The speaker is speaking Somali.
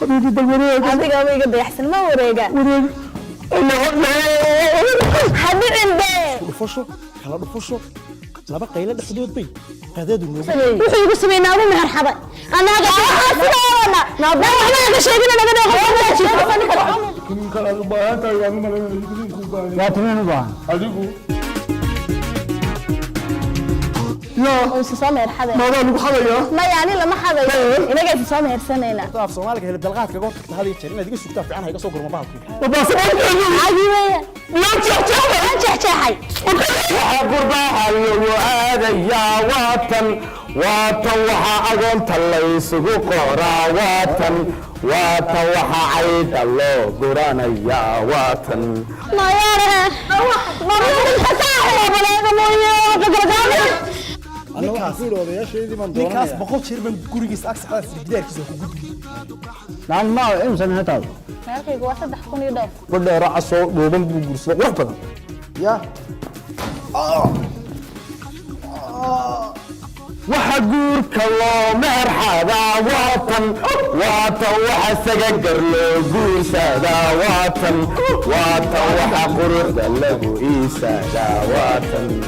adiga wayga dayaxsan ma wareega hadii inde dhufasho kala dhufasho laba qaylo dhexdood bay qadadu wuxuu igu sameeyay ugu marxaba anaga asalaana naadana sheegina naga dhaqo kun kala baahan tahay waan ma leeyahay ku baahan waa tumeen baahan adigu oo soo marxaba ma lagu xadaya ma yaani lama xadayo inaga soo mehersanayna af Soomaaliga helib dalqaadka goor tagta hadii jeer inaad iga sugtaa fiican hayga soo gurma bahalku عجيبة لا تحتحي قربها الوعاد يا وطن وطوها أقول تليس قرى وطن وطوها عيد الله قرانا يا وطن ما ياره مرة الفتاح ولا يغموني ninkaas boqol jeer baan gurigiisa ag saxdaa gidaarkiisa ku gudbi نعم ما إمسان هتاو مالكي قوة صدح كوني دور بدأ رأسه دوبن بوجرس وقف بدن ya وحجورك الله مرحبا وطن وطن وحسجر له جوسا دا وطن وطن وحقرد له إيسا دا وطن